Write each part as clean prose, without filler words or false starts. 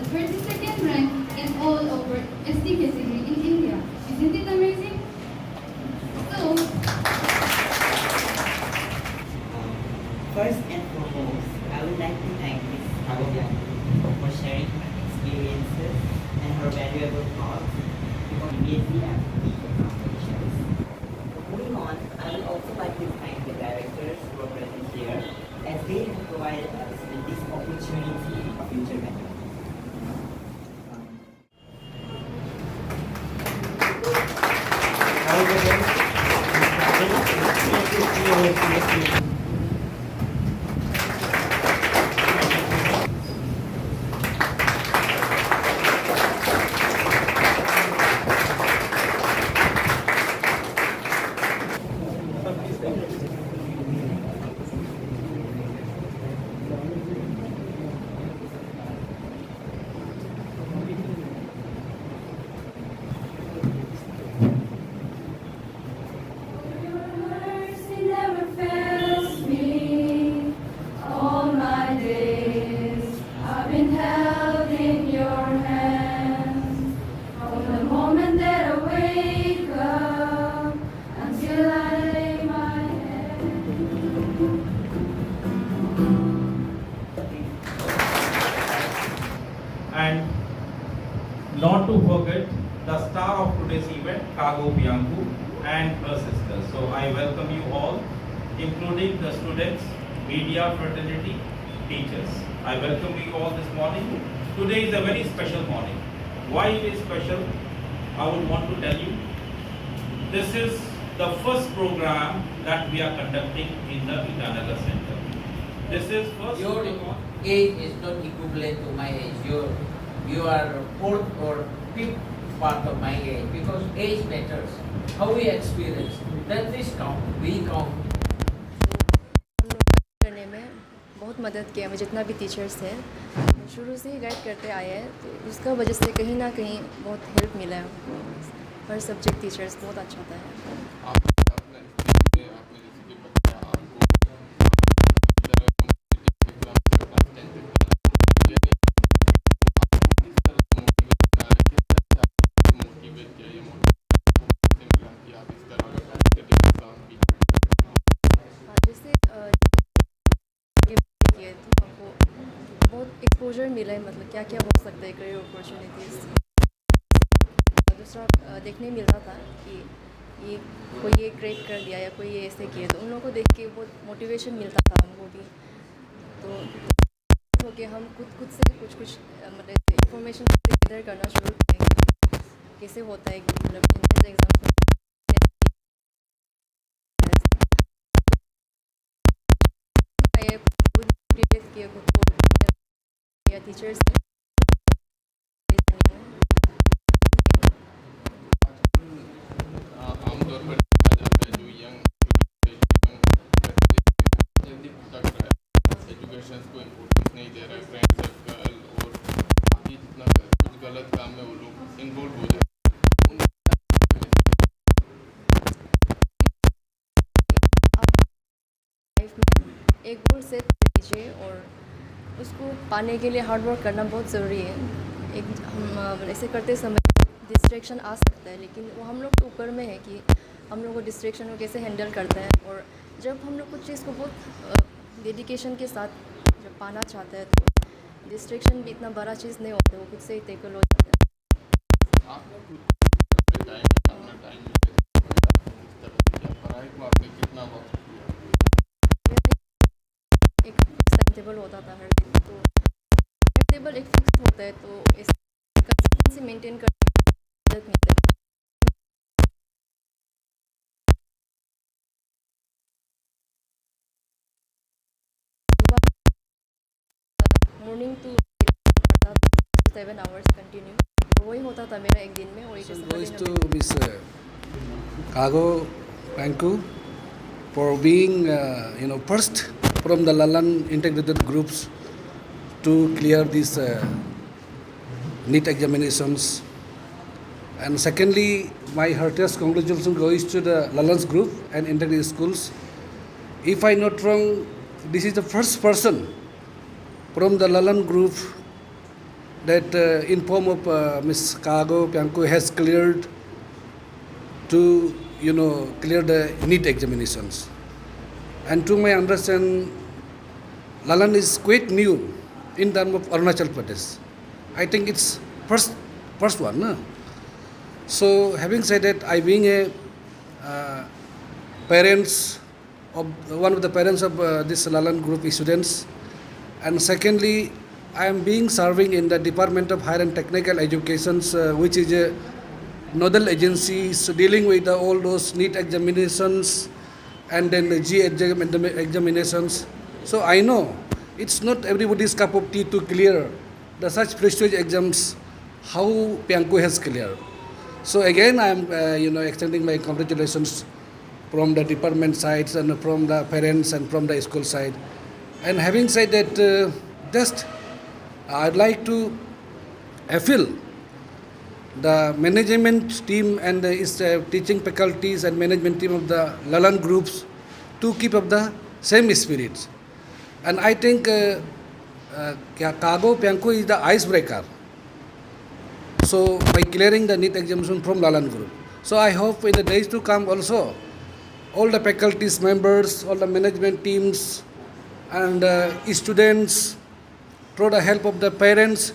the 32nd rank in all over STKCG in India. Isn't it amazing? So, First and foremost, I would like to thank Ms. Kagoyan for sharing her experiences and her valuable thoughts immediately after the accomplishments. Moving on, I would also like to thank the directors who are present here as they have provided us with this opportunity for future benefit. mercy never fails me. All my days I've been held in your hands. From the moment that I wake up until I lay my head. And not to forget the star of today's event, Kago Biancu and her sister. So I welcome you all, including the students, media fraternity, teachers. I welcome you all this morning. Today is a very special morning. Why it is special? I would want to tell you. This is the first program that we are conducting in the Itanagar Center. This is first Your program. age is not equivalent to my age. You are fourth or fifth part of my age because age matters. How we experience that is count. We count. हम लोग करने में बहुत मदद किया हमें जितना भी टीचर्स थे शुरू से ही गाइड करते आए हैं तो उसका वजह से कहीं ना कहीं बहुत हेल्प मिला है हमको हर सब्जेक्ट टीचर्स बहुत अच्छा था आपने जैसे कि बच्चा आपको तरह कॉम्पिटिटिव एग्जाम से क्लास 10 तक किस तरह मोटिवेट किया ये मोटिवेट से मिला कि आप इस तरह का कॉम्पिटिटिव एग्जाम भी जैसे आगे किए तो हमको बहुत एक्सपोजर मिला है मतलब क्या क्या हो सकता है करियर अपॉर्चुनिटीज़ दूसरा देखने मिलता था कि ये कोई ये क्रेक कर दिया या कोई ये ऐसे किए तो उन लोगों को देख के बहुत मोटिवेशन मिलता था हमको भी तो हो के हम खुद से कुछ मतलब इंफॉर्मेशन गैदर करना शुरू किए कैसे होता है कि मतलब एंट्रेंस एग्जाम्स खुद प्रिपेयर किए खुद को या टीचर्स आमतौर पर देखा जाता है जो यंग जल्दी भटक रहा है एजुकेशन को इम्पोर्टेंस नहीं दे रहा है फ्रेंड सर्कल और बाकी जितना कुछ गलत काम में वो लोग इन्वॉल्व हो जाते हैं लाइफ में एक गोल सेट कर लीजिए और उसको पाने के लिए हार्ड वर्क करना बहुत ज़रूरी है एक हम ऐसे करते समय डिस्ट्रैक्शन आ सकता है लेकिन वो हम लोग के ऊपर में है कि हम लोग को डिस्ट्रैक्शन को कैसे हैंडल करते हैं और जब हम लोग कुछ चीज़ को बहुत डेडिकेशन के साथ जब पाना चाहते हैं तो डिस्ट्रैक्शन भी इतना बड़ा चीज़ नहीं होता वो खुद से ही टेकल हो जाता है आपने खुद टाइम अपना टाइम इस तरह से किया पढ़ाई को आपने कितना वक्त दिया एक फिक्स टाइम टेबल होता था हर दिन तो टाइम टेबल एक फिक्स होता है तो इस कंसिस्टेंसी मेंटेन करने में मदद मिलता है मॉर्निंग टू 7 आवर्स कंटिन्यू तो वही होता था मेरा एक दिन में और So goes to Miss Kago Biancu for being first from the Lalan integrated groups to clear these NEET examinations. And secondly, my heartiest congratulations goes to the Lalan's group and integrated schools. If I'm not wrong, this is the first person from the Lalan group that in form of Ms. Kago Pianku has cleared to clear the NEET examinations. And to my understanding, Lalan is quite new in terms of Arunachal Pradesh. I think it's first one. No? So having said that, I being a one of the parents of this Lalan group students, and secondly, I am being serving in the Department of Higher and Technical Education, which is a nodal agency dealing with all those NEET examinations and then the G examinations. So I know it's not everybody's cup of tea to clear the such prestigious exams how Pianku has cleared. So again, I am extending my congratulations from the department sides and from the parents and from the school side. And having said that, just I'd like to appeal the management team and the teaching faculties and management team of the Lalan groups to keep up the same spirit. And I think Kago Pianku is the icebreaker. So by clearing the NEET examination from Lalan group. So I hope in the days to come also, all the faculties members, all the management teams and students, through the help of the parents,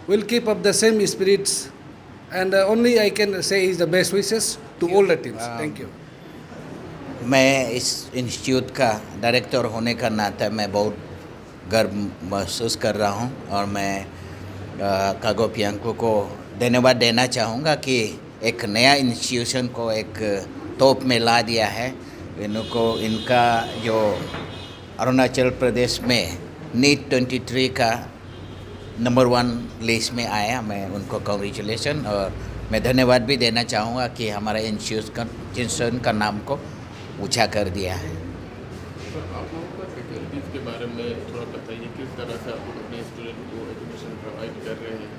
will keep up the same spirits. And only I can say is the best wishes to all the teams. Thank you. मैं इस institute का director होने का नाते मैं बहुत गर्व महसूस कर रहा हूं और मैं कागो पियांकू को धन्यवाद देना चाहूँगा कि एक नया इंस्टीट्यूशन को एक तोप में ला दिया है। इनका जो अरुणाचल प्रदेश में नीट 23 का नंबर 1 लिस्ट में आया, मैं उनको कॉन्ग्रेचुलेसन और मैं धन्यवाद भी देना चाहूँगा कि हमारा इंस्टीट्यूशन का नाम को ऊंचा कर दिया है। सर, आप लोगों का फैकल्टीज़ के बारे में थोड़ा बताइए, किस तरह से आप लोग अपने स्टूडेंट को एजुकेशन प्रोवाइड कर रहे हैं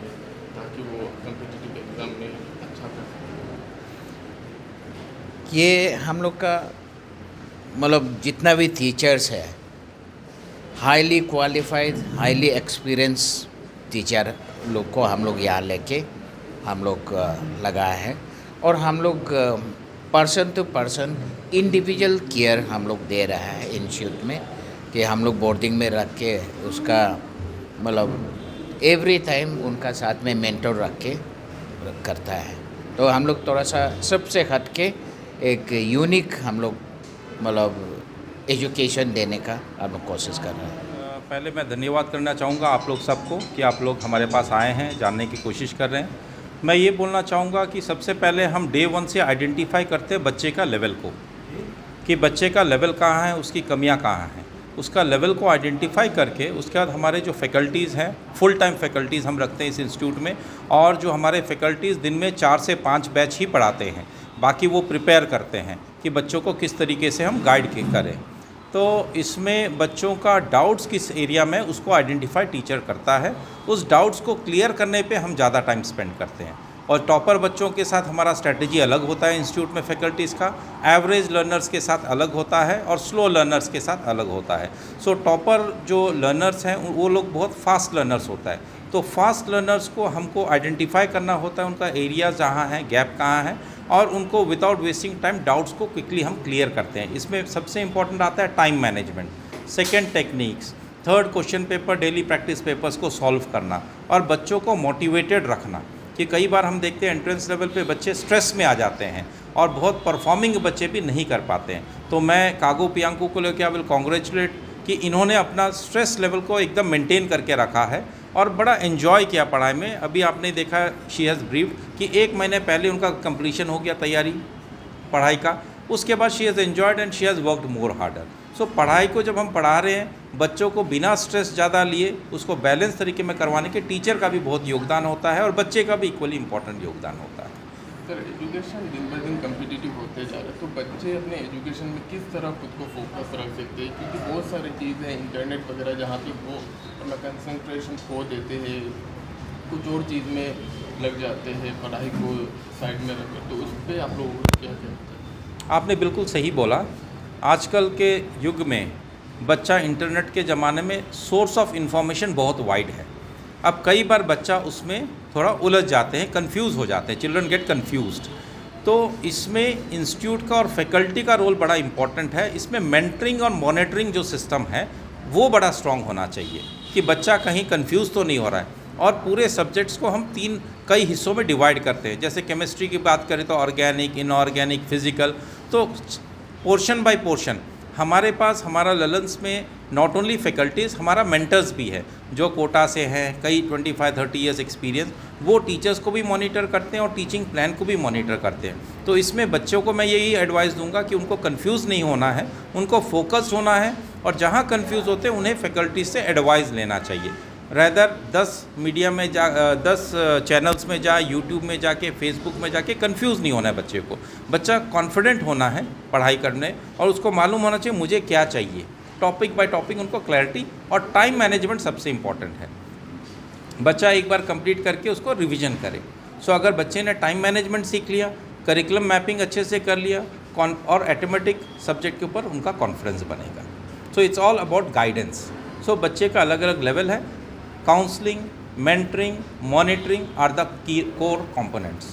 ताकि वो कॉम्पिटिटिव एग्ज़ाम में अच्छा कर सकें। ये हम लोग का मतलब जितना भी टीचर्स है, highly qualified, highly experience teacher लोग को हम लोग यहाँ लेके हम लोग लगाए हैं और हम लोग person to person individual care हम लोग दे रहा है इंस्टीट्यूट में कि हम लोग बोर्डिंग में रख के उसका मतलब एवरी टाइम उनका साथ में मेंटर रख के करता है। तो हम लोग थोड़ा सा सबसे हट के एक यूनिक हम लोग मतलब एजुकेशन देने का हम लोग कोशिश कर रहे हैं। पहले मैं धन्यवाद करना चाहूँगा आप लोग सबको कि आप लोग हमारे पास आए हैं, जानने की कोशिश कर रहे हैं। मैं ये बोलना चाहूँगा कि सबसे पहले हम डे 1 से आइडेंटिफाई करते हैं बच्चे का लेवल को, कि बच्चे का लेवल कहाँ है, उसकी कमियाँ कहाँ हैं। उसका लेवल को आइडेंटिफाई करके उसके बाद हमारे जो फैकल्टीज़ हैं, फुल टाइम फैकल्टीज़ हम रखते हैं इस इंस्टीट्यूट में, और जो हमारे फैकल्टीज़ दिन में 4 से 5 बैच ही पढ़ाते हैं, बाकी वो प्रिपेयर करते हैं कि बच्चों को किस तरीके से हम गाइड करें। तो इसमें बच्चों का डाउट्स किस एरिया में उसको आइडेंटिफाई टीचर करता है, उस डाउट्स को क्लियर करने पे हम ज़्यादा टाइम स्पेंड करते हैं। और टॉपर बच्चों के साथ हमारा स्ट्रैटेजी अलग होता है इंस्टीट्यूट में फैकल्टीज़ का, एवरेज लर्नर्स के साथ अलग होता है और स्लो लर्नर्स के साथ अलग होता है। सो टॉपर जो लर्नर्स हैं वो लोग बहुत फास्ट लर्नर्स होता है, तो फास्ट लर्नर्स को हमको आइडेंटिफाई करना होता है, उनका एरिया जहाँ है, गैप कहाँ है, और उनको विदाउट वेस्टिंग टाइम डाउट्स को क्विकली हम क्लियर करते हैं। इसमें सबसे इंपॉर्टेंट आता है time management, second techniques, third question paper, daily practice papers को सॉल्व करना और बच्चों को मोटिवेटेड रखना। कि कई बार हम देखते हैं एंट्रेंस लेवल पे बच्चे स्ट्रेस में आ जाते हैं और बहुत परफॉर्मिंग बच्चे भी नहीं कर पाते हैं। तो मैं कागो पियांकू को लेकर आई विल कॉन्ग्रेचुलेट कि इन्होंने अपना स्ट्रेस लेवल को एकदम मेंटेन करके रखा है और बड़ा एंजॉय किया पढ़ाई में। अभी आपने देखा शी हैज़ ब्रीफ्ड कि 1 महीने पहले उनका कंप्लीशन हो गया तैयारी पढ़ाई का, उसके बाद she has enjoyed and she has worked more harder. So पढ़ाई को जब हम पढ़ा रहे हैं बच्चों को बिना स्ट्रेस ज़्यादा लिए उसको बैलेंस तरीके में करवाने के टीचर का भी बहुत योगदान होता है और बच्चे का भी इक्वली इम्पोर्टेंट योगदान होता है। सर, एजुकेशन दिन ब दिन कम्पिटिटिव होते जा रहे हैं, तो बच्चे अपने एजुकेशन में किस तरह खुद को फोकस रख सकते हैं? क्योंकि बहुत सारी चीज़ें इंटरनेट वगैरह जहाँ पे वो अपना कंसंट्रेशन खो देते हैं, कुछ और चीज़ में लग जाते हैं, पढ़ाई को साइड में रख कर, तो उस पर आप लोग क्या कहते हैं? आपने बिल्कुल सही बोला। आजकल के युग में बच्चा इंटरनेट के ज़माने में सोर्स ऑफ इंफॉर्मेशन बहुत वाइड है। अब कई बार बच्चा उसमें थोड़ा उलझ जाते हैं, कंफ्यूज हो जाते हैं, चिल्ड्रन गेट कंफ्यूज्ड। तो इसमें इंस्टीट्यूट का और फैकल्टी का रोल बड़ा इम्पॉर्टेंट है। इसमें मेंटरिंग और मॉनिटरिंग जो सिस्टम है वो बड़ा स्ट्रॉन्ग होना चाहिए कि बच्चा कहीं कंफ्यूज तो नहीं हो रहा है। और पूरे सब्जेक्ट्स को हम कई हिस्सों में डिवाइड करते हैं। जैसे केमिस्ट्री की बात करें तो ऑर्गेनिक, इनऑर्गेनिक, फिजिकल, तो पोर्शन बाय पोर्शन हमारे पास हमारा ललन्स में नॉट ओनली फैकल्टीज़, हमारा मेंटर्स भी है जो कोटा से हैं, कई 25-30 ईयर्स एक्सपीरियंस, वो टीचर्स को भी मॉनिटर करते हैं और टीचिंग प्लान को भी मॉनिटर करते हैं। तो इसमें बच्चों को मैं यही एडवाइस दूंगा कि उनको कंफ्यूज नहीं होना है, उनको फोकस्ड होना है, और जहाँ कंफ्यूज होते हैं उन्हें फैकल्टीज से एडवाइस लेना चाहिए। रैदर 10 मीडिया में 10 चैनल्स में यूट्यूब में जाके, फेसबुक में जाके कंफ्यूज नहीं होना है बच्चे को। बच्चा कॉन्फिडेंट होना है पढ़ाई करने, और उसको मालूम होना चाहिए मुझे क्या चाहिए। टॉपिक बाय टॉपिक उनको क्लैरिटी, और टाइम मैनेजमेंट सबसे इम्पॉर्टेंट है। बच्चा एक बार कंप्लीट करके उसको रिवीजन करे। सो अगर बच्चे ने टाइम मैनेजमेंट सीख लिया, करिकुलम मैपिंग अच्छे से कर लिया, और ऑटोमेटिक सब्जेक्ट के ऊपर उनका कॉन्फिडेंस बनेगा। So it's all about guidance. So बच्चे का अलग अलग लेवल है। Counselling, mentoring, monitoring are the core components.